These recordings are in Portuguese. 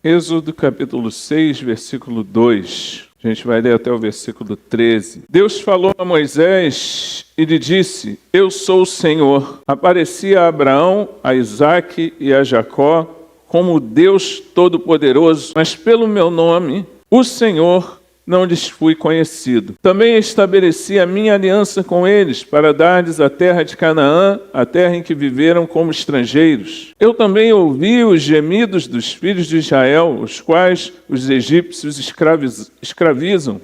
Êxodo capítulo 6, versículo 2. A gente vai ler até o versículo 13. Deus falou a Moisés e lhe disse: Eu sou o Senhor. Apareci a Abraão, a Isaque e a Jacó como Deus Todo-Poderoso, mas pelo meu nome, o Senhor, não lhes fui conhecido. Também estabeleci a minha aliança com eles, para dar-lhes a terra de Canaã, a terra em que viveram como estrangeiros. Eu também ouvi os gemidos dos filhos de Israel, os quais os egípcios escravizam,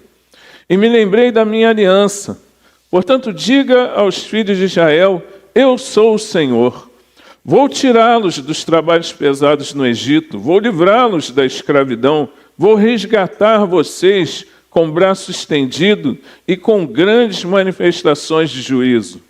e me lembrei da minha aliança. Portanto, diga aos filhos de Israel: Eu sou o Senhor. Vou tirá-los dos trabalhos pesados no Egito, vou livrá-los da escravidão, vou resgatar vocês com braço estendido e com grandes manifestações de juízo.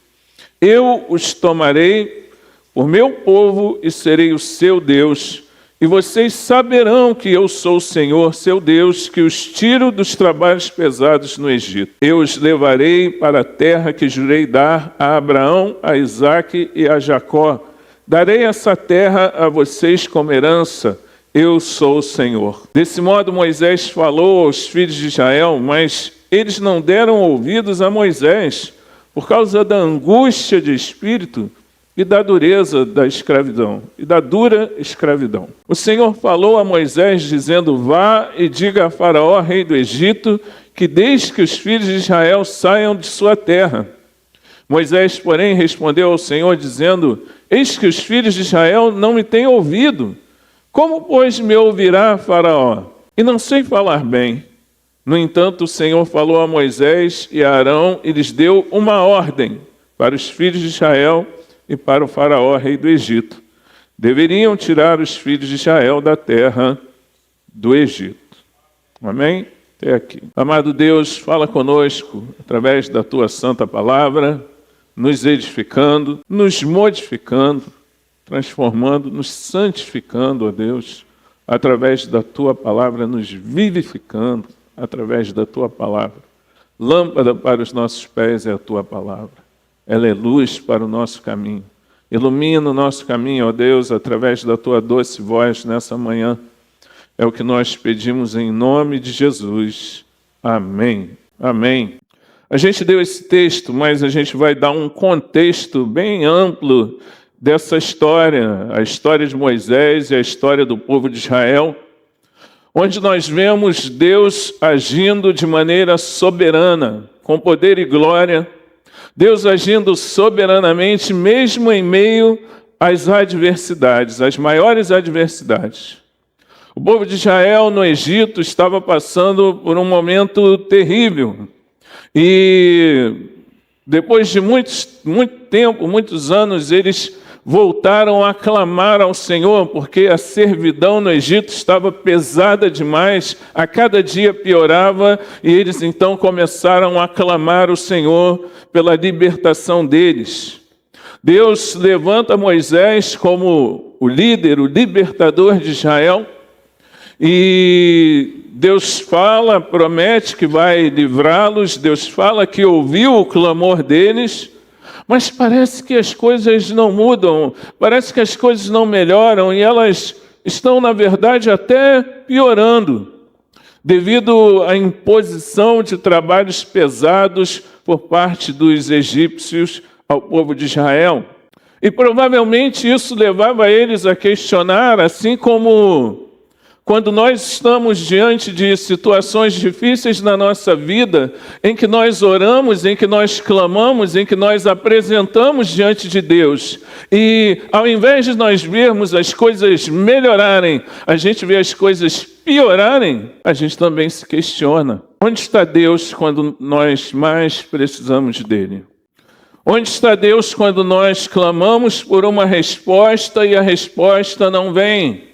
Eu os tomarei por meu povo e serei o seu Deus, e vocês saberão que eu sou o Senhor, seu Deus, que os tiro dos trabalhos pesados no Egito. Eu os levarei para a terra que jurei dar a Abraão, a Isaque e a Jacó. Darei essa terra a vocês como herança. Eu sou o Senhor. Desse modo Moisés falou aos filhos de Israel, mas eles não deram ouvidos a Moisés, por causa da angústia de espírito e da dureza da escravidão, e da dura escravidão. O Senhor falou a Moisés, dizendo: Vá e diga a Faraó, rei do Egito, que deixe que os filhos de Israel saiam de sua terra. Moisés, porém, respondeu ao Senhor, dizendo: Eis que os filhos de Israel não me têm ouvido. Como, pois, me ouvirá Faraó? E não sei falar bem. No entanto, o Senhor falou a Moisés e a Arão e lhes deu uma ordem para os filhos de Israel e para o Faraó, rei do Egito. Deveriam tirar os filhos de Israel da terra do Egito. Amém? Até aqui. Amado Deus, fala conosco através da Tua santa palavra, nos edificando, nos modificando, transformando, nos santificando, ó Deus, através da Tua palavra, nos vivificando, através da Tua palavra. Lâmpada para os nossos pés é a Tua palavra. Ela é luz para o nosso caminho. Ilumina o nosso caminho, ó Deus, através da Tua doce voz nessa manhã. É o que nós pedimos em nome de Jesus. Amém. Amém. A gente deu esse texto, mas a gente vai dar um contexto bem amplo dessa história, a história de Moisés e a história do povo de Israel, onde nós vemos Deus agindo de maneira soberana, com poder e glória, Deus agindo soberanamente, mesmo em meio às adversidades, às maiores adversidades. O povo de Israel no Egito estava passando por um momento terrível, e depois de muito tempo, muitos anos, eles voltaram a clamar ao Senhor, porque a servidão no Egito estava pesada demais, a cada dia piorava, e eles então começaram a clamar ao Senhor pela libertação deles. Deus levanta Moisés como o líder, o libertador de Israel, e Deus fala, promete que vai livrá-los, Deus fala que ouviu o clamor deles, mas parece que as coisas não mudam, parece que as coisas não melhoram e elas estão, na verdade, até piorando, devido à imposição de trabalhos pesados por parte dos egípcios ao povo de Israel. E provavelmente isso levava eles a questionar, assim como quando nós estamos diante de situações difíceis na nossa vida, em que nós oramos, em que nós clamamos, em que nós apresentamos diante de Deus, e ao invés de nós vermos as coisas melhorarem, a gente vê as coisas piorarem, a gente também se questiona: onde está Deus quando nós mais precisamos dele? Onde está Deus quando nós clamamos por uma resposta e a resposta não vem?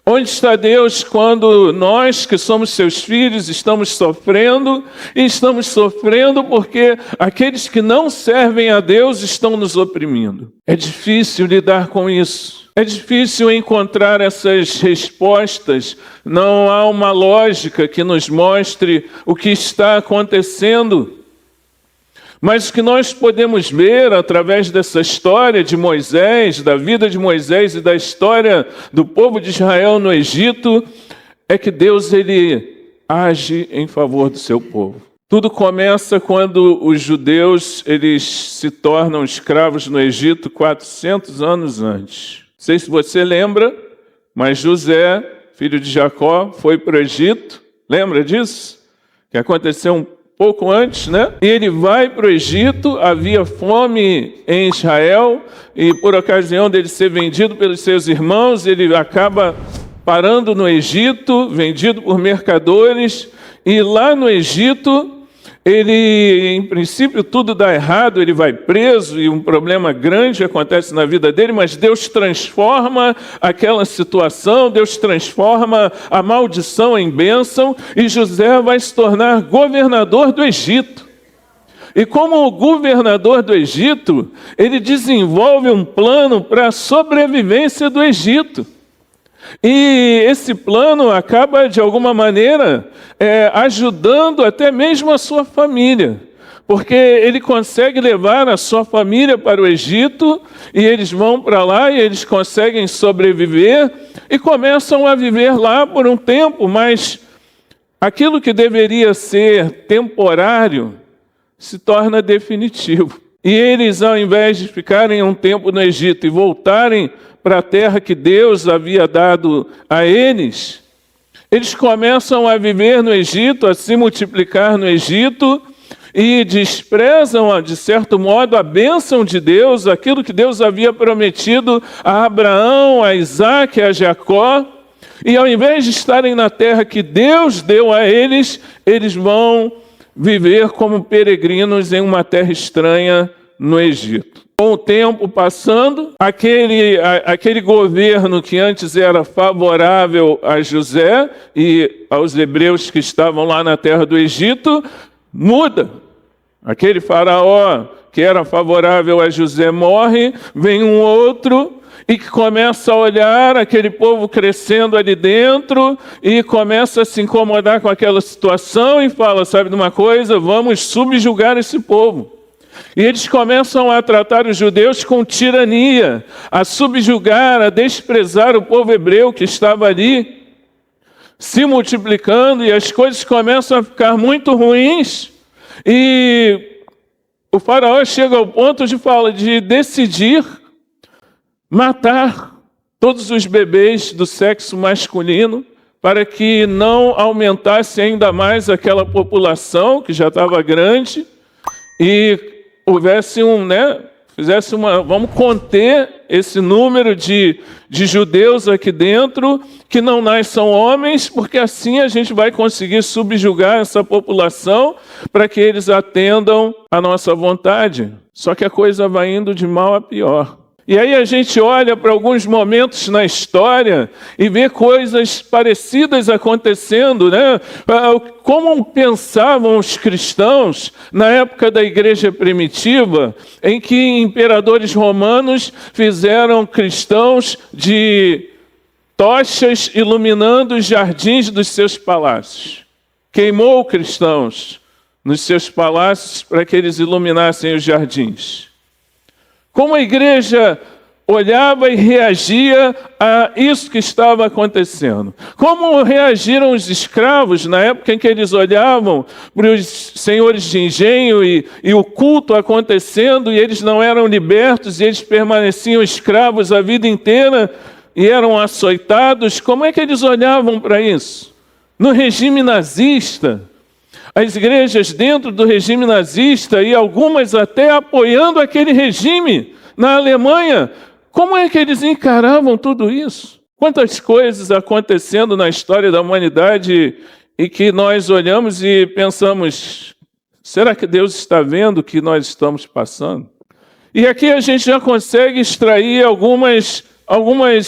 Onde está Deus quando nós, que somos seus filhos, estamos sofrendo, e estamos sofrendo porque aqueles que não servem a Deus estão nos oprimindo? É difícil lidar com isso. É difícil encontrar essas respostas. Não há uma lógica que nos mostre o que está acontecendo. Mas o que nós podemos ver através dessa história de Moisés, da vida de Moisés e da história do povo de Israel no Egito, é que Deus ele age em favor do seu povo. Tudo começa quando os judeus eles se tornam escravos no Egito 400 anos antes. Não sei se você lembra, mas José, filho de Jacó, foi para o Egito. Lembra disso? Que aconteceu um pouco antes, né? E ele vai para o Egito, havia fome em Israel, e por ocasião dele ser vendido pelos seus irmãos, ele acaba parando no Egito, vendido por mercadores, e lá no Egito, ele, em princípio, tudo dá errado, ele vai preso e um problema grande acontece na vida dele, mas Deus transforma aquela situação, Deus transforma a maldição em bênção, e José vai se tornar governador do Egito. E como governador do Egito, ele desenvolve um plano para a sobrevivência do Egito. E esse plano acaba, de alguma maneira, ajudando até mesmo a sua família. Porque ele consegue levar a sua família para o Egito, e eles vão para lá e eles conseguem sobreviver, e começam a viver lá por um tempo, mas aquilo que deveria ser temporário se torna definitivo. E eles, ao invés de ficarem um tempo no Egito e voltarem para a terra que Deus havia dado a eles, eles começam a viver no Egito, a se multiplicar no Egito, e desprezam, de certo modo, a bênção de Deus, aquilo que Deus havia prometido a Abraão, a Isaac e a Jacó, e ao invés de estarem na terra que Deus deu a eles, eles vão viver como peregrinos em uma terra estranha no Egito. Com o tempo passando, aquele governo que antes era favorável a José e aos hebreus que estavam lá na terra do Egito, muda. Aquele faraó que era favorável a José morre, vem um outro e que começa a olhar aquele povo crescendo ali dentro e começa a se incomodar com aquela situação e fala, sabe de uma coisa? Vamos subjugar esse povo. E eles começam a tratar os judeus com tirania, a subjugar, a desprezar o povo hebreu que estava ali, se multiplicando, e as coisas começam a ficar muito ruins. E o faraó chega ao ponto de decidir matar todos os bebês do sexo masculino, para que não aumentasse ainda mais aquela população que já estava grande, e houvesse vamos conter esse número de judeus aqui dentro, que não nasçam homens, porque assim a gente vai conseguir subjugar essa população para que eles atendam à nossa vontade. Só que a coisa vai indo de mal a pior. E aí a gente olha para alguns momentos na história e vê coisas parecidas acontecendo, né? Como pensavam os cristãos na época da igreja primitiva, em que imperadores romanos fizeram cristãos de tochas iluminando os jardins dos seus palácios. Queimou cristãos nos seus palácios para que eles iluminassem os jardins. Como a igreja olhava e reagia a isso que estava acontecendo. Como reagiram os escravos na época em que eles olhavam para os senhores de engenho e o culto acontecendo, e eles não eram libertos, e eles permaneciam escravos a vida inteira e eram açoitados. Como é que eles olhavam para isso? No regime nazista, as igrejas dentro do regime nazista, e algumas até apoiando aquele regime na Alemanha, como é que eles encaravam tudo isso? Quantas coisas acontecendo na história da humanidade e que nós olhamos e pensamos, será que Deus está vendo o que nós estamos passando? E aqui a gente já consegue extrair algumas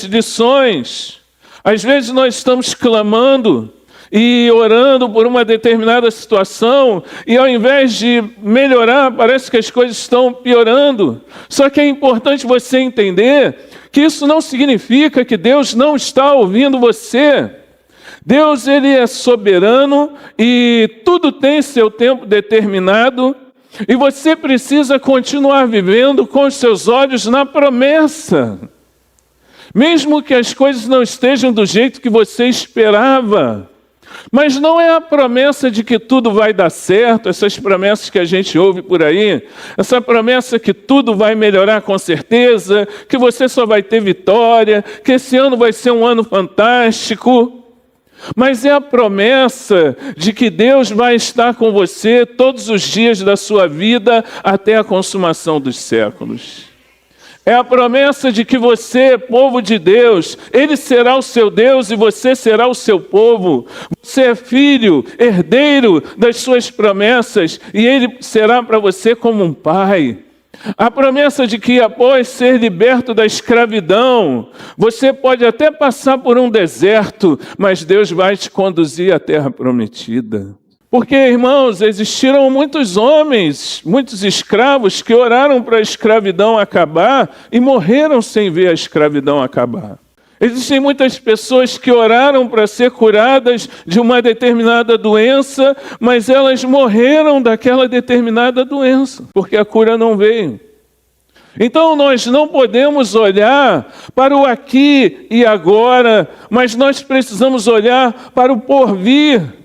lições. Às vezes nós estamos clamando e orando por uma determinada situação, e ao invés de melhorar, parece que as coisas estão piorando. Só que é importante você entender que isso não significa que Deus não está ouvindo você. Deus, ele é soberano e tudo tem seu tempo determinado, E você precisa continuar vivendo com os seus olhos na promessa. Mesmo que as coisas não estejam do jeito que você esperava. Mas não é a promessa de que tudo vai dar certo, essas promessas que a gente ouve por aí, essa promessa que tudo vai melhorar com certeza, que você só vai ter vitória, que esse ano vai ser um ano fantástico. Mas é a promessa de que Deus vai estar com você todos os dias da sua vida até a consumação dos séculos. É a promessa de que você, povo de Deus, Ele será o seu Deus e você será o seu povo. Você é filho, herdeiro das suas promessas e Ele será para você como um pai. A promessa de que após ser liberto da escravidão, você pode até passar por um deserto, mas Deus vai te conduzir à terra prometida. Porque, irmãos, existiram muitos homens, muitos escravos que oraram para a escravidão acabar e morreram sem ver a escravidão acabar. Existem muitas pessoas que oraram para ser curadas de uma determinada doença, mas elas morreram daquela determinada doença, porque a cura não veio. Então nós não podemos olhar para o aqui e agora, mas nós precisamos olhar para o porvir.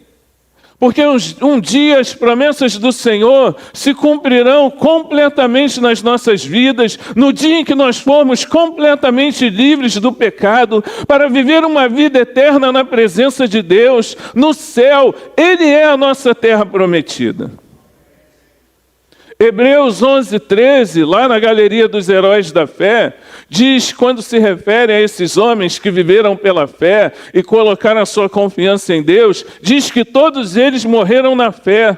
Porque um dia as promessas do Senhor se cumprirão completamente nas nossas vidas, no dia em que nós formos completamente livres do pecado, para viver uma vida eterna na presença de Deus, no céu. Ele é a nossa terra prometida. Hebreus 11:13, lá na galeria dos heróis da fé, diz, quando se refere a esses homens que viveram pela fé e colocaram a sua confiança em Deus, diz que todos eles morreram na fé,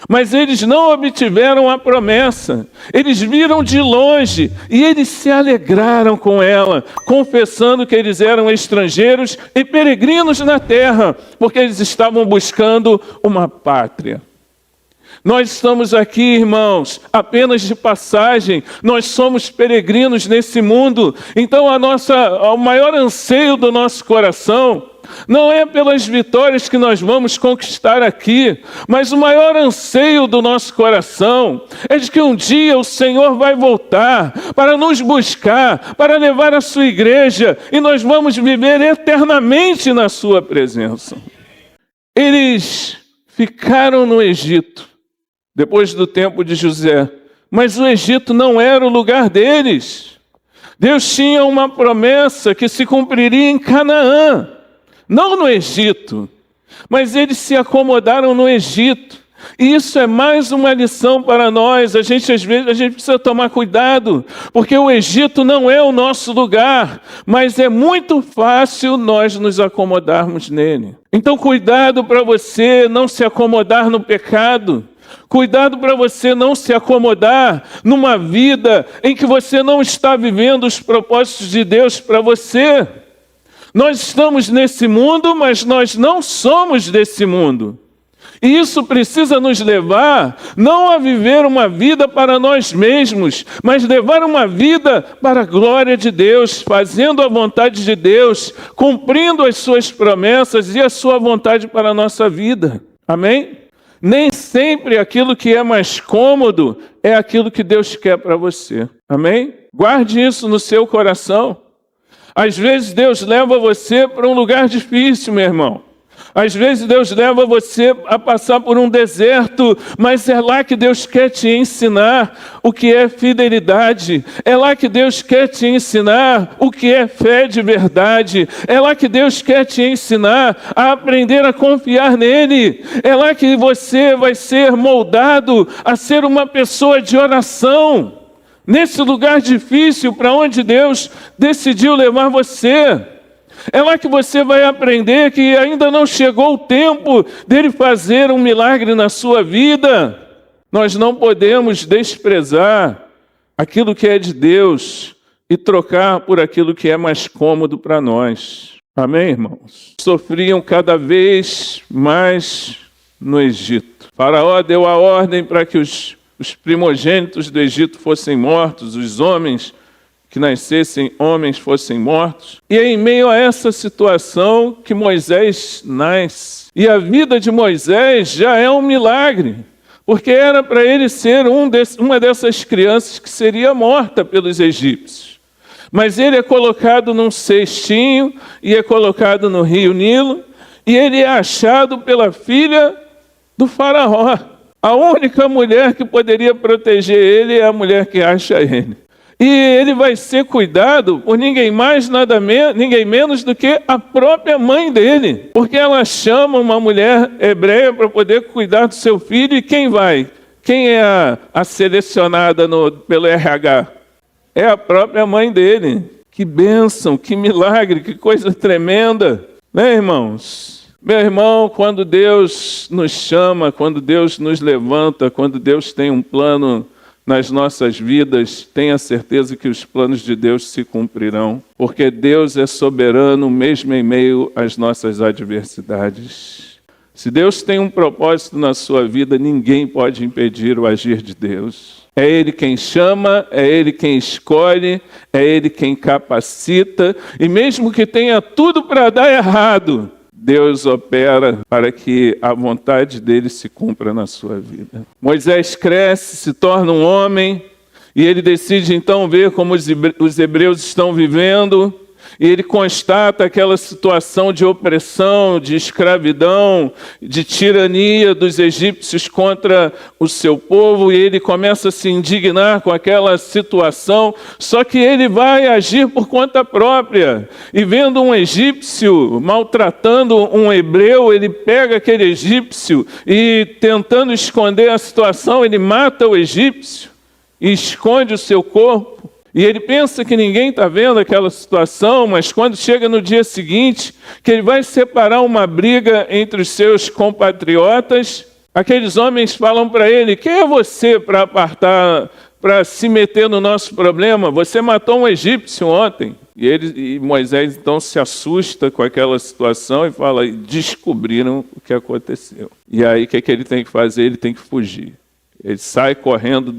mas eles não obtiveram a promessa. Eles viram de longe e eles se alegraram com ela, confessando que eles eram estrangeiros e peregrinos na terra, porque eles estavam buscando uma pátria. Nós estamos aqui, irmãos, apenas de passagem. Nós somos peregrinos nesse mundo. Então o maior anseio do nosso coração não é pelas vitórias que nós vamos conquistar aqui, mas o maior anseio do nosso coração é de que um dia o Senhor vai voltar para nos buscar, para levar a sua igreja, e nós vamos viver eternamente na sua presença. Eles ficaram no Egito depois do tempo de José, mas o Egito não era o lugar deles. Deus tinha uma promessa que se cumpriria em Canaã, não no Egito, mas eles se acomodaram no Egito. E isso é mais uma lição para nós. Às vezes a gente precisa tomar cuidado, porque o Egito não é o nosso lugar, mas é muito fácil nós nos acomodarmos nele. Então cuidado para você não se acomodar no pecado. Cuidado para você não se acomodar numa vida em que você não está vivendo os propósitos de Deus para você. Nós estamos nesse mundo, mas nós não somos desse mundo. E isso precisa nos levar não a viver uma vida para nós mesmos, mas levar uma vida para a glória de Deus, fazendo a vontade de Deus, cumprindo as suas promessas e a sua vontade para a nossa vida. Amém? Nem sempre aquilo que é mais cômodo é aquilo que Deus quer para você. Amém? Guarde isso no seu coração. Às vezes Deus leva você para um lugar difícil, meu irmão. Às vezes Deus leva você a passar por um deserto, mas é lá que Deus quer te ensinar o que é fidelidade. É lá que Deus quer te ensinar o que é fé de verdade. É lá que Deus quer te ensinar a aprender a confiar nele. É lá que você vai ser moldado a ser uma pessoa de oração. Nesse lugar difícil para onde Deus decidiu levar você. É lá que você vai aprender que ainda não chegou o tempo dele fazer um milagre na sua vida. Nós não podemos desprezar aquilo que é de Deus e trocar por aquilo que é mais cômodo para nós. Amém, irmãos? Sofriam cada vez mais no Egito. Faraó deu a ordem para que os primogênitos do Egito fossem mortos, os homens que nascessem homens fossem mortos. E é em meio a essa situação que Moisés nasce. E a vida de Moisés já é um milagre, porque era para ele ser uma dessas crianças que seria morta pelos egípcios. Mas ele é colocado num cestinho e é colocado no rio Nilo, e ele é achado pela filha do faraó. A única mulher que poderia proteger ele é a mulher que acha ele. E ele vai ser cuidado por ninguém mais, ninguém menos do que a própria mãe dele. Porque ela chama uma mulher hebreia para poder cuidar do seu filho. E quem vai? Quem é a selecionada pelo RH? É a própria mãe dele. Que bênção, que milagre, que coisa tremenda. Né, irmãos? Meu irmão, quando Deus nos chama, quando Deus nos levanta, quando Deus tem um plano nas nossas vidas, tenha certeza que os planos de Deus se cumprirão, porque Deus é soberano mesmo em meio às nossas adversidades. Se Deus tem um propósito na sua vida, ninguém pode impedir o agir de Deus. É Ele quem chama, é Ele quem escolhe, é Ele quem capacita, e mesmo que tenha tudo para dar errado, Deus opera para que a vontade dele se cumpra na sua vida. Moisés cresce, se torna um homem, e ele decide então ver como os hebreus estão vivendo, e ele constata aquela situação de opressão, de escravidão, de tirania dos egípcios contra o seu povo, e ele começa a se indignar com aquela situação, só que ele vai agir por conta própria. E vendo um egípcio maltratando um hebreu, ele pega aquele egípcio e, tentando esconder a situação, ele mata o egípcio e esconde o seu corpo. E ele pensa que ninguém está vendo aquela situação, mas quando chega no dia seguinte, que ele vai separar uma briga entre os seus compatriotas, aqueles homens falam para ele: quem é você para apartar, para se meter no nosso problema? Você matou um egípcio ontem. E Moisés então se assusta com aquela situação e fala: descobriram o que aconteceu. E aí o que ele tem que fazer? Ele tem que fugir. Ele sai correndo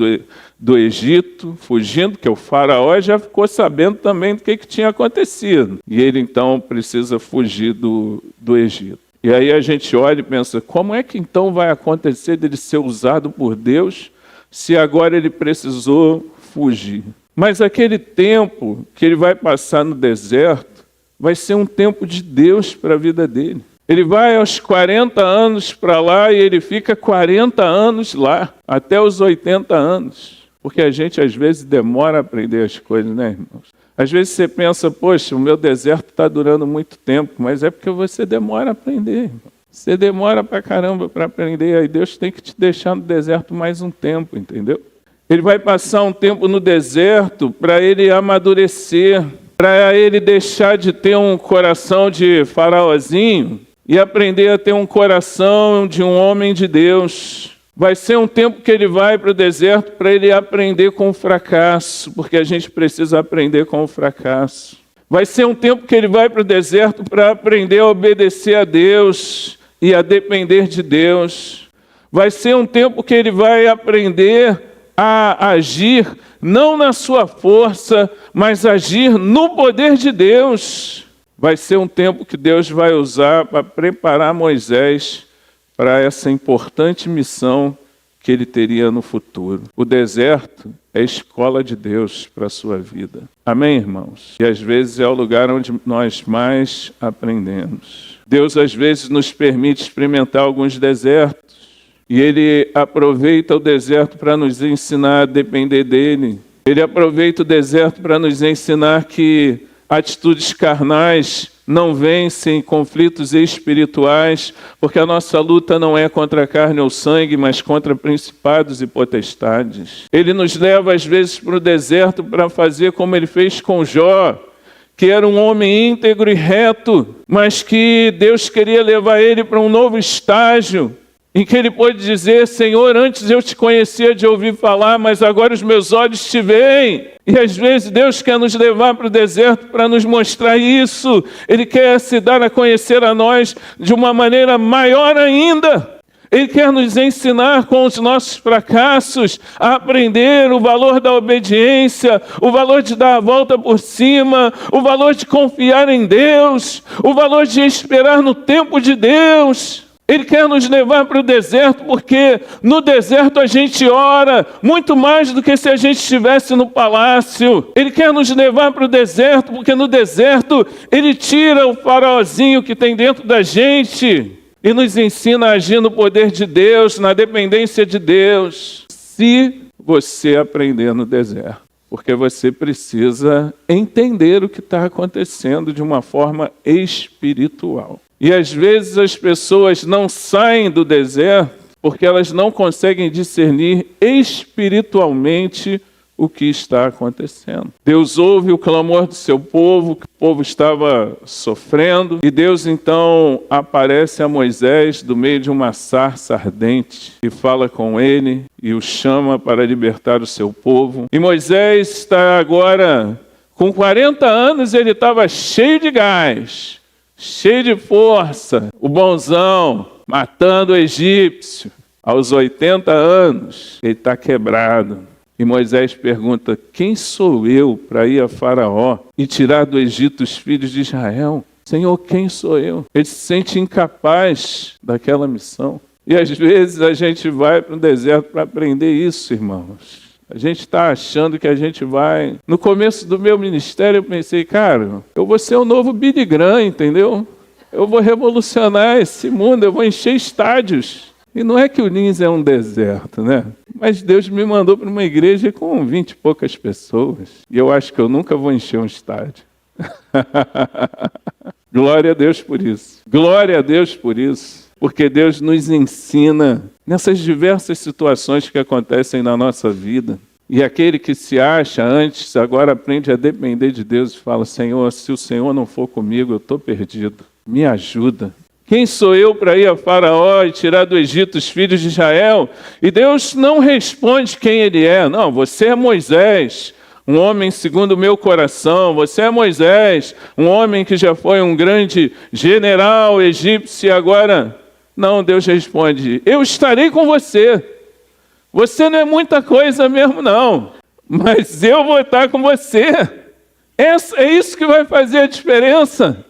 do Egito, fugindo, porque o faraó já ficou sabendo também do que tinha acontecido. E ele então precisa fugir do Egito. E aí a gente olha e pensa: como é que então vai acontecer dele ser usado por Deus, se agora ele precisou fugir? Mas aquele tempo que ele vai passar no deserto vai ser um tempo de Deus para a vida dele. Ele vai aos 40 anos para lá e ele fica 40 anos lá, até os 80 anos. Porque a gente às vezes demora a aprender as coisas, né, irmãos? Às vezes você pensa: poxa, o meu deserto está durando muito tempo, mas é porque você demora a aprender, irmão. Você demora pra caramba para aprender, aí Deus tem que te deixar no deserto mais um tempo, entendeu? Ele vai passar um tempo no deserto para ele amadurecer, para ele deixar de ter um coração de faraózinho e aprender a ter um coração de um homem de Deus. Vai ser um tempo que ele vai para o deserto para ele aprender com o fracasso, porque a gente precisa aprender com o fracasso. Vai ser um tempo que ele vai para o deserto para aprender a obedecer a Deus e a depender de Deus. Vai ser um tempo que ele vai aprender a agir não na sua força, mas agir no poder de Deus. Vai ser um tempo que Deus vai usar para preparar Moisés para essa importante missão que ele teria no futuro. O deserto é a escola de Deus para a sua vida. Amém, irmãos? E às vezes é o lugar onde nós mais aprendemos. Deus às vezes nos permite experimentar alguns desertos e Ele aproveita o deserto para nos ensinar a depender dEle. Ele aproveita o deserto para nos ensinar que atitudes carnais não vencem conflitos espirituais, porque a nossa luta não é contra a carne ou sangue, mas contra principados e potestades. Ele nos leva às vezes para o deserto para fazer como ele fez com Jó, que era um homem íntegro e reto, mas que Deus queria levar ele para um novo estágio, em que ele pôde dizer: Senhor, antes eu te conhecia de ouvir falar, mas agora os meus olhos te veem. E às vezes Deus quer nos levar para o deserto para nos mostrar isso. Ele quer se dar a conhecer a nós de uma maneira maior ainda. Ele quer nos ensinar com os nossos fracassos a aprender o valor da obediência, o valor de dar a volta por cima, o valor de confiar em Deus, o valor de esperar no tempo de Deus. Ele quer nos levar para o deserto, porque no deserto a gente ora muito mais do que se a gente estivesse no palácio. Ele quer nos levar para o deserto, porque no deserto Ele tira o faraózinho que tem dentro da gente e nos ensina a agir no poder de Deus, na dependência de Deus. Se você aprender no deserto, porque você precisa entender o que está acontecendo de uma forma espiritual. E às vezes as pessoas não saem do deserto porque elas não conseguem discernir espiritualmente o que está acontecendo. Deus ouve o clamor do seu povo, que o povo estava sofrendo, e Deus então aparece a Moisés do meio de uma sarça ardente e fala com ele e o chama para libertar o seu povo. E Moisés está agora com 40 anos, ele estava cheio de gás, cheio de força, o bonzão, matando o egípcio. Aos 80 anos, ele está quebrado. E Moisés pergunta: quem sou eu para ir a Faraó e tirar do Egito os filhos de Israel? Senhor, quem sou eu? Ele se sente incapaz daquela missão. E às vezes a gente vai para o deserto para aprender isso, irmãos. A gente está achando que a gente vai... No começo do meu ministério eu pensei, cara, eu vou ser o novo Billy Graham, entendeu? Eu vou revolucionar esse mundo, eu vou encher estádios. E não é que o Lins é um deserto, né? Mas Deus me mandou para uma igreja com 20 e poucas pessoas. E eu acho que eu nunca vou encher um estádio. Glória a Deus por isso. Glória a Deus por isso. Porque Deus nos ensina nessas diversas situações que acontecem na nossa vida. E aquele que se acha antes, agora aprende a depender de Deus e fala: Senhor, se o Senhor não for comigo, eu estou perdido. Me ajuda. Quem sou eu para ir a Faraó e tirar do Egito os filhos de Israel? E Deus não responde quem ele é. Não, você é Moisés, um homem segundo o meu coração. Você é Moisés, um homem que já foi um grande general egípcio e agora... Não, Deus responde: eu estarei com você. Você não é muita coisa mesmo, não. Mas eu vou estar com você. É isso que vai fazer a diferença.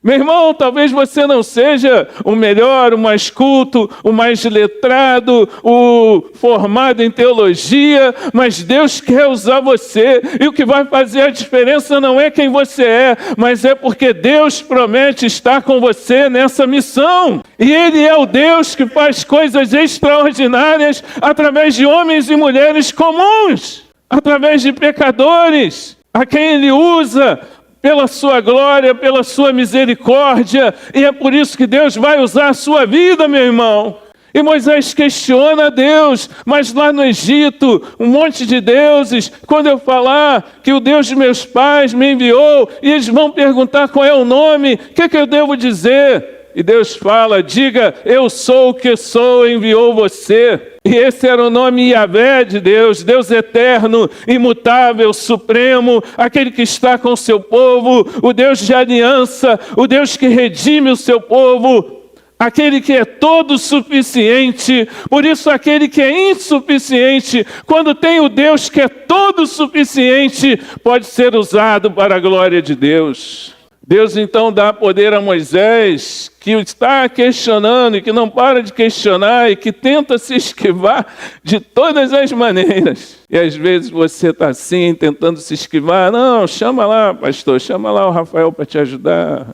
Meu irmão, talvez você não seja o melhor, o mais culto, o mais letrado, o formado em teologia, mas Deus quer usar você. E o que vai fazer a diferença não é quem você é, mas é porque Deus promete estar com você nessa missão. E Ele é o Deus que faz coisas extraordinárias através de homens e mulheres comuns, através de pecadores, a quem Ele usa pela sua glória, pela sua misericórdia, e é por isso que Deus vai usar a sua vida, meu irmão. E Moisés questiona a Deus, mas lá no Egito, um monte de deuses, quando eu falar que o Deus de meus pais me enviou, e eles vão perguntar qual é o nome, o que eu devo dizer? E Deus fala: diga, eu sou o que sou, enviou você. E esse era o nome Yahvé de Deus, Deus eterno, imutável, supremo, aquele que está com o seu povo, o Deus de aliança, o Deus que redime o seu povo, aquele que é todo suficiente. Por isso aquele que é insuficiente, quando tem o Deus que é todo suficiente, pode ser usado para a glória de Deus. Deus então dá poder a Moisés, que está questionando e que não para de questionar e que tenta se esquivar de todas as maneiras. E às vezes você está assim, tentando se esquivar. Não, chama lá, pastor, chama lá o Rafael para te ajudar.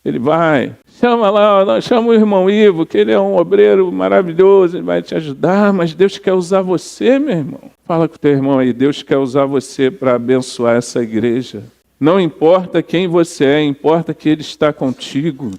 Ele vai. Chama lá, não, chama o irmão Ivo, que ele é um obreiro maravilhoso, ele vai te ajudar. Mas Deus quer usar você, meu irmão. Fala com o teu irmão aí, Deus quer usar você para abençoar essa igreja. Não importa quem você é, importa que Ele está contigo.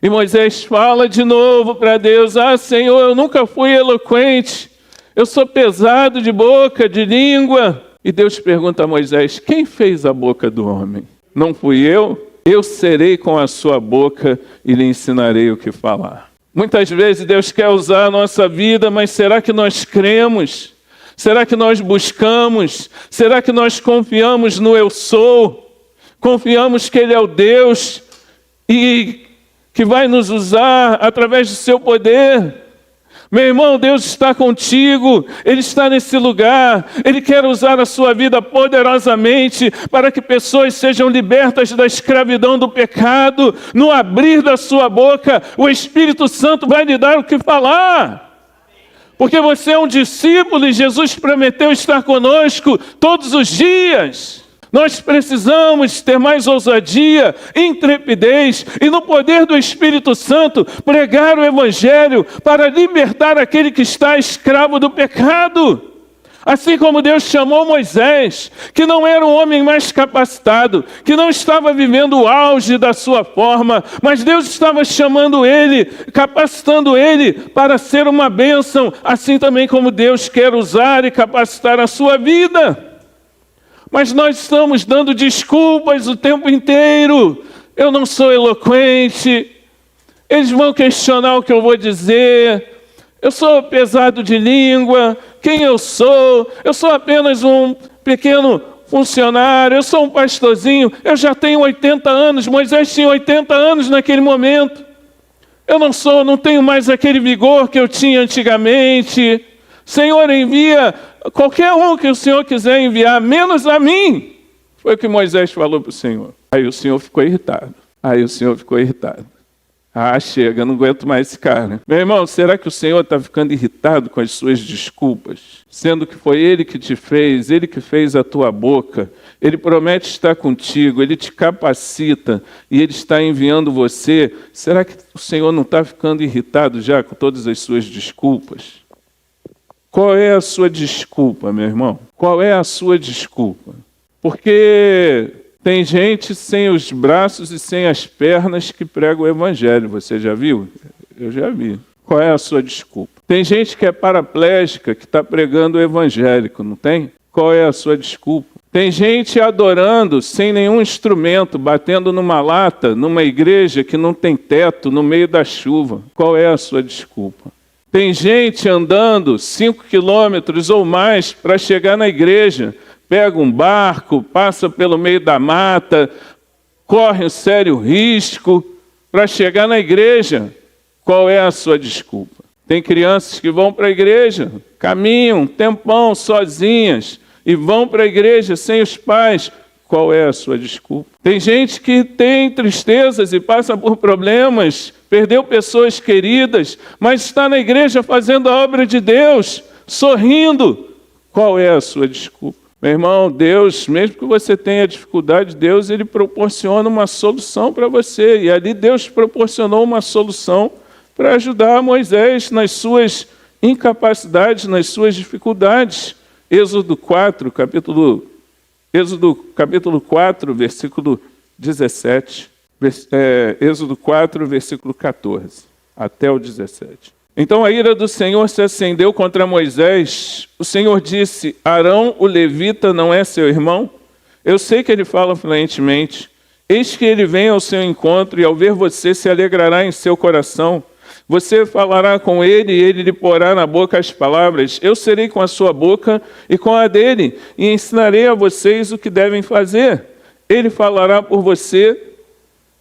E Moisés fala de novo para Deus: ah, Senhor, eu nunca fui eloquente, eu sou pesado de boca, de língua. E Deus pergunta a Moisés: quem fez a boca do homem? Não fui eu? Eu serei com a sua boca e lhe ensinarei o que falar. Muitas vezes Deus quer usar a nossa vida, mas será que nós cremos? Será que nós buscamos? Será que nós confiamos no eu sou? Confiamos que Ele é o Deus e que vai nos usar através do seu poder. Meu irmão, Deus está contigo, Ele está nesse lugar, Ele quer usar a sua vida poderosamente para que pessoas sejam libertas da escravidão do pecado. No abrir da sua boca, o Espírito Santo vai lhe dar o que falar. Porque você é um discípulo e Jesus prometeu estar conosco todos os dias. Nós precisamos ter mais ousadia, intrepidez e no poder do Espírito Santo pregar o Evangelho para libertar aquele que está escravo do pecado. Assim como Deus chamou Moisés, que não era o homem mais capacitado, que não estava vivendo o auge da sua forma, mas Deus estava chamando ele, capacitando ele para ser uma bênção, assim também como Deus quer usar e capacitar a sua vida. Mas nós estamos dando desculpas o tempo inteiro. Eu não sou eloquente. Eles vão questionar o que eu vou dizer. Eu sou pesado de língua. Quem eu sou? Eu sou apenas um pequeno funcionário. Eu sou um pastorzinho. Eu já tenho 80 anos. Moisés tinha 80 anos naquele momento. Eu não tenho mais aquele vigor que eu tinha antigamente. Senhor, envia qualquer um que o Senhor quiser enviar, menos a mim. Foi o que Moisés falou para o Senhor. Aí o Senhor ficou irritado. Ah, chega, não aguento mais esse cara. Meu irmão, será que o Senhor está ficando irritado com as suas desculpas? Sendo que foi Ele que te fez, Ele que fez a tua boca. Ele promete estar contigo, Ele te capacita e Ele está enviando você. Será que o Senhor não está ficando irritado já com todas as suas desculpas? Qual é a sua desculpa, meu irmão? Qual é a sua desculpa? Porque tem gente sem os braços e sem as pernas que prega o Evangelho. Você já viu? Eu já vi. Qual é a sua desculpa? Tem gente que é paraplégica que está pregando o evangélico, não tem? Qual é a sua desculpa? Tem gente adorando sem nenhum instrumento, batendo numa lata, numa igreja que não tem teto, no meio da chuva. Qual é a sua desculpa? Tem gente andando 5 quilômetros ou mais para chegar na igreja. Pega um barco, passa pelo meio da mata, corre um sério risco para chegar na igreja. Qual é a sua desculpa? Tem crianças que vão para a igreja, caminham um tempão sozinhas e vão para a igreja sem os pais. Qual é a sua desculpa? Tem gente que tem tristezas e passa por problemas, perdeu pessoas queridas, mas está na igreja fazendo a obra de Deus, sorrindo. Qual é a sua desculpa? Meu irmão, Deus, mesmo que você tenha dificuldade, Deus Ele proporciona uma solução para você. E ali Deus proporcionou uma solução para ajudar Moisés nas suas incapacidades, nas suas dificuldades. Êxodo capítulo 4, versículo 17. Êxodo 4, versículo 14, até o 17. Então a ira do Senhor se acendeu contra Moisés. O Senhor disse: Arão, o levita, não é seu irmão? Eu sei que ele fala fluentemente. Eis que ele vem ao seu encontro e ao ver você se alegrará em seu coração. Você falará com ele e ele lhe porá na boca as palavras. Eu serei com a sua boca e com a dele e ensinarei a vocês o que devem fazer. Ele falará por você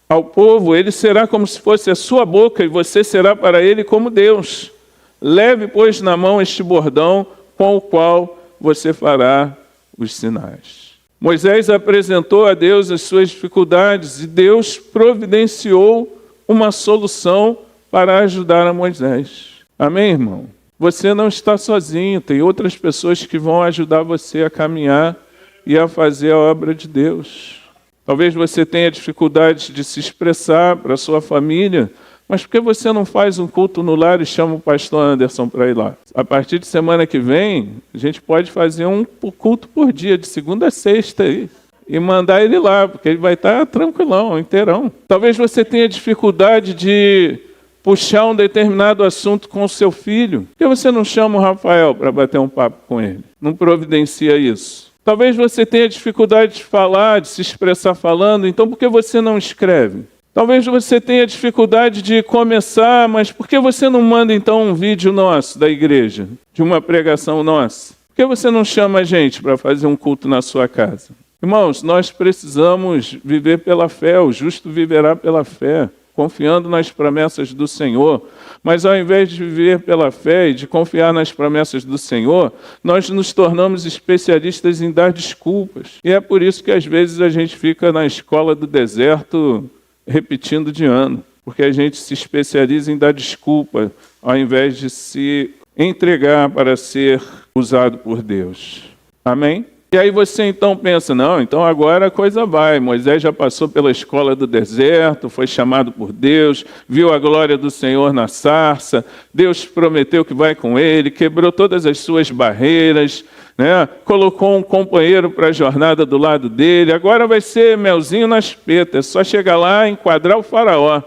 ao povo, ele será como se fosse a sua boca e você será para ele como Deus. Leve, pois, na mão este bordão com o qual você fará os sinais. Moisés apresentou a Deus as suas dificuldades e Deus providenciou uma solução para ajudar a Moisés. Amém, irmão? Você não está sozinho, tem outras pessoas que vão ajudar você a caminhar e a fazer a obra de Deus. Talvez você tenha dificuldade de se expressar para a sua família, mas por que você não faz um culto no lar e chama o pastor Anderson para ir lá? A partir de semana que vem, a gente pode fazer um culto por dia, de segunda a sexta aí, e mandar ele lá, porque ele vai estar tranquilão, inteirão. Talvez você tenha dificuldade de puxar um determinado assunto com o seu filho. Por que você não chama o Rafael para bater um papo com ele? Não providencia isso. Talvez você tenha dificuldade de falar, de se expressar falando, então por que você não escreve? Talvez você tenha dificuldade de começar, mas por que você não manda então um vídeo nosso da igreja, de uma pregação nossa? Por que você não chama a gente para fazer um culto na sua casa? Irmãos, nós precisamos viver pela fé, o justo viverá pela fé. confiando nas promessas do Senhor. Mas ao invés de viver pela fé e de confiar nas promessas do Senhor, nós nos tornamos especialistas em dar desculpas. E é por isso que às vezes a gente fica na escola do deserto repetindo de ano, porque a gente se especializa em dar desculpa, ao invés de se entregar para ser usado por Deus. Amém? E aí você então pensa, não, então agora a coisa vai. Moisés já passou pela escola do deserto, foi chamado por Deus, viu a glória do Senhor na sarça, Deus prometeu que vai com ele, quebrou todas as suas barreiras, né? Colocou um companheiro para a jornada do lado dele, agora vai ser melzinho na chupeta, é só chegar lá e enquadrar o faraó.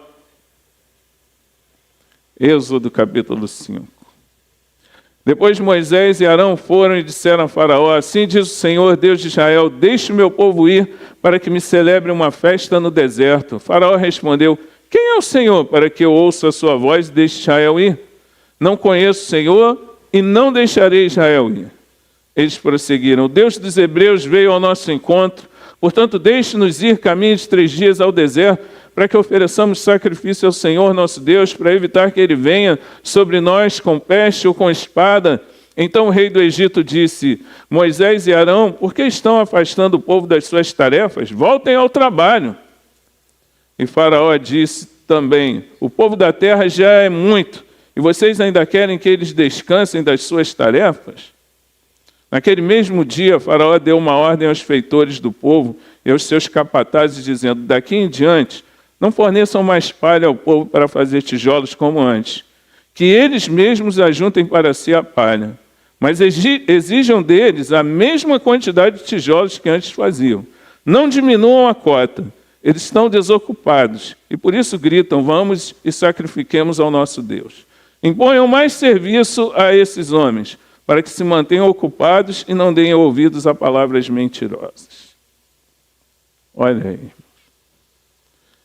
Êxodo capítulo 5. Depois Moisés e Arão foram e disseram a Faraó, assim diz o Senhor, Deus de Israel, deixe o meu povo ir para que me celebre uma festa no deserto. Faraó respondeu, quem é o Senhor para que eu ouça a sua voz e deixe Israel ir? Não conheço o Senhor e não deixarei Israel ir. Eles prosseguiram, o Deus dos Hebreus veio ao nosso encontro, portanto deixe-nos ir caminho de 3 dias ao deserto, para que ofereçamos sacrifício ao Senhor nosso Deus, para evitar que ele venha sobre nós com peste ou com espada. Então o rei do Egito disse, Moisés e Arão, por que estão afastando o povo das suas tarefas? Voltem ao trabalho. E Faraó disse também, o povo da terra já é muito, e vocês ainda querem que eles descansem das suas tarefas? Naquele mesmo dia, Faraó deu uma ordem aos feitores do povo e aos seus capatazes, dizendo, daqui em diante, não forneçam mais palha ao povo para fazer tijolos como antes. Que eles mesmos ajuntem para si a palha. Mas exijam deles a mesma quantidade de tijolos que antes faziam. Não diminuam a cota. Eles estão desocupados. E por isso gritam, vamos e sacrifiquemos ao nosso Deus. Imponham mais serviço a esses homens, para que se mantenham ocupados e não deem ouvidos a palavras mentirosas. Olha aí.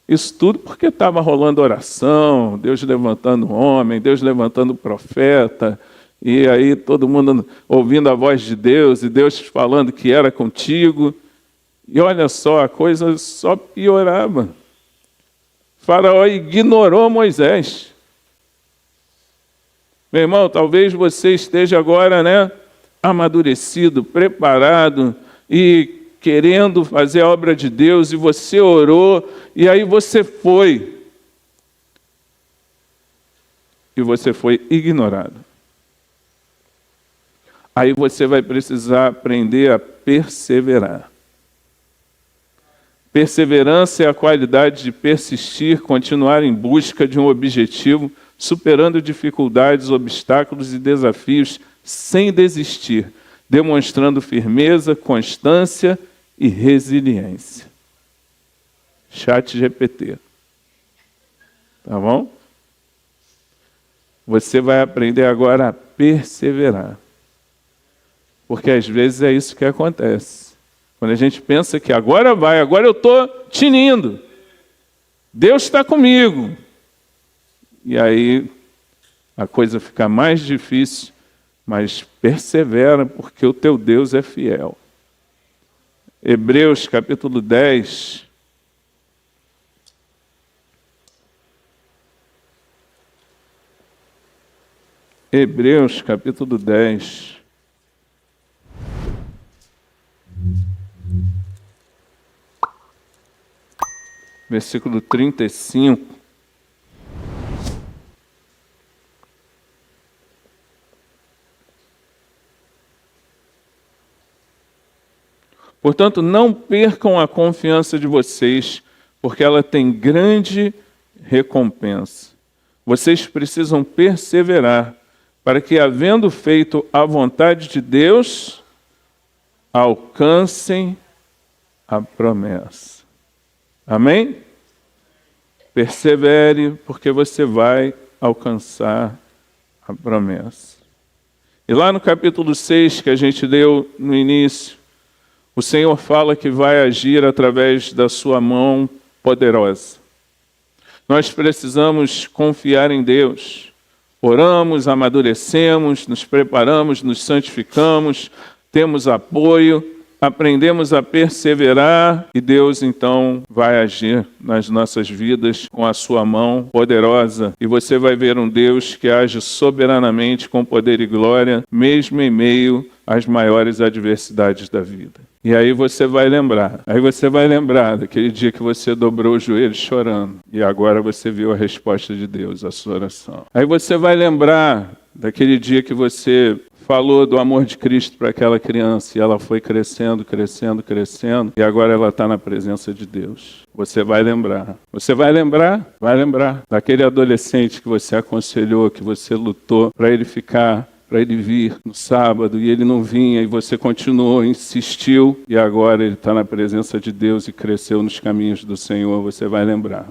Isso tudo porque estava rolando oração, Deus levantando um homem, Deus levantando um profeta, e aí todo mundo ouvindo a voz de Deus, e Deus falando que era contigo. E olha só, a coisa só piorava. Faraó ignorou Moisés. Meu irmão, talvez você esteja agora, amadurecido, preparado e querendo fazer a obra de Deus, e você orou, e aí você foi. E você foi ignorado. Aí você vai precisar aprender a perseverar. Perseverança é a qualidade de persistir, continuar em busca de um objetivo, superando dificuldades, obstáculos e desafios, sem desistir, demonstrando firmeza, constância e resiliência. ChatGPT. Tá bom? Você vai aprender agora a perseverar. Porque às vezes é isso que acontece. Quando a gente pensa que agora vai, agora eu estou tinindo. Deus está comigo. E aí a coisa fica mais difícil, mas persevera porque o teu Deus é fiel. Hebreus capítulo 10. Hebreus capítulo 10. Versículo 35. Portanto, não percam a confiança de vocês, porque ela tem grande recompensa. Vocês precisam perseverar, para que, havendo feito a vontade de Deus, alcancem a promessa. Amém? Persevere, porque você vai alcançar a promessa. E lá no capítulo 6, que a gente leu no início, o Senhor fala que vai agir através da sua mão poderosa. Nós precisamos confiar em Deus. Oramos, amadurecemos, nos preparamos, nos santificamos, temos apoio, aprendemos a perseverar e Deus então vai agir nas nossas vidas com a sua mão poderosa. E você vai ver um Deus que age soberanamente com poder e glória, mesmo em meio às maiores adversidades da vida. E aí você vai lembrar daquele dia que você dobrou os joelhos chorando e agora você viu a resposta de Deus à sua oração. Aí você vai lembrar daquele dia que você falou do amor de Cristo para aquela criança e ela foi crescendo, crescendo, crescendo e agora ela está na presença de Deus. Você vai lembrar daquele adolescente que você aconselhou, que você lutou para ele vir no sábado e ele não vinha e você continuou, insistiu e agora ele está na presença de Deus e cresceu nos caminhos do Senhor. Você vai lembrar.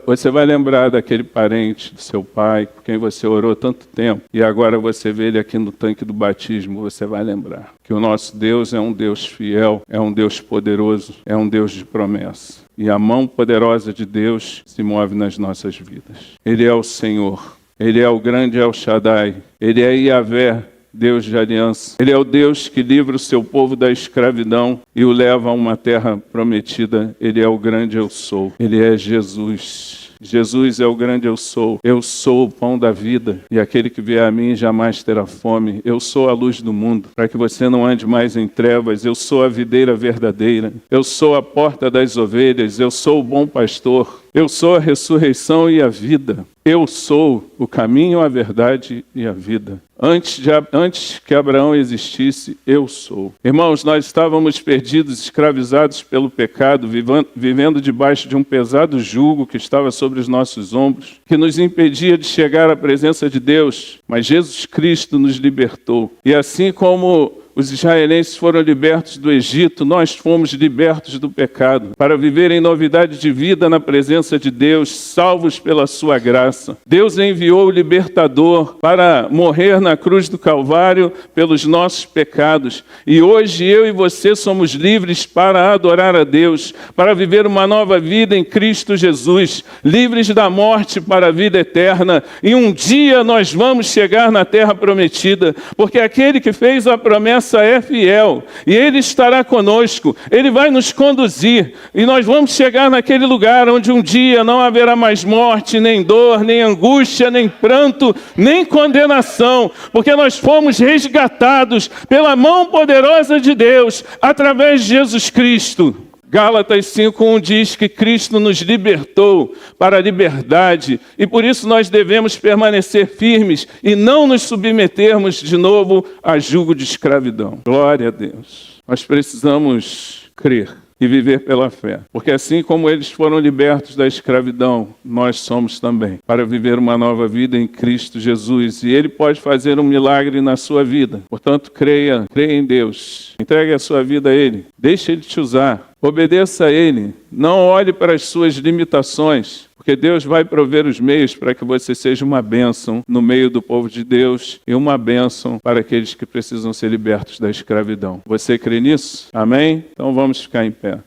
Você vai lembrar daquele parente do seu pai, por quem você orou tanto tempo e agora você vê ele aqui no tanque do batismo. Você vai lembrar que o nosso Deus é um Deus fiel, é um Deus poderoso, é um Deus de promessa. E a mão poderosa de Deus se move nas nossas vidas. Ele é o Senhor. Ele é o grande El Shaddai. Ele é Yahvé, Deus de aliança. Ele é o Deus que livra o seu povo da escravidão e o leva a uma terra prometida. Ele é o grande Eu Sou. Ele é Jesus. Jesus é o grande Eu Sou. Eu sou o pão da vida e aquele que vier a mim jamais terá fome. Eu sou a luz do mundo, para que você não ande mais em trevas. Eu sou a videira verdadeira. Eu sou a porta das ovelhas. Eu sou o bom pastor. Eu sou a ressurreição e a vida. Eu sou o caminho, a verdade e a vida. Antes que Abraão existisse, eu sou. Irmãos, nós estávamos perdidos, escravizados pelo pecado, vivendo debaixo de um pesado jugo que estava sobre os nossos ombros, que nos impedia de chegar à presença de Deus. Mas Jesus Cristo nos libertou. E assim como os israelenses foram libertos do Egito, nós fomos libertos do pecado, para viver em novidade de vida na presença de Deus, salvos pela sua graça. Deus enviou o libertador para morrer na cruz do Calvário pelos nossos pecados. E hoje eu e você somos livres para adorar a Deus, para viver uma nova vida em Cristo Jesus, livres da morte para a vida eterna. E um dia nós vamos chegar na terra prometida, porque aquele que fez a promessa é fiel, e Ele estará conosco, Ele vai nos conduzir, e nós vamos chegar naquele lugar onde um dia não haverá mais morte, nem dor, nem angústia, nem pranto, nem condenação, porque nós fomos resgatados pela mão poderosa de Deus, através de Jesus Cristo. Gálatas 5:1 diz que Cristo nos libertou para a liberdade e por isso nós devemos permanecer firmes e não nos submetermos de novo a jugo de escravidão. Glória a Deus. Nós precisamos crer e viver pela fé, porque assim como eles foram libertos da escravidão, nós somos também, para viver uma nova vida em Cristo Jesus, e Ele pode fazer um milagre na sua vida. Portanto, creia em Deus, entregue a sua vida a Ele, deixe Ele te usar, obedeça a Ele, não olhe para as suas limitações, porque Deus vai prover os meios para que você seja uma bênção no meio do povo de Deus e uma bênção para aqueles que precisam ser libertos da escravidão. Você crê nisso? Amém? Então vamos ficar em pé.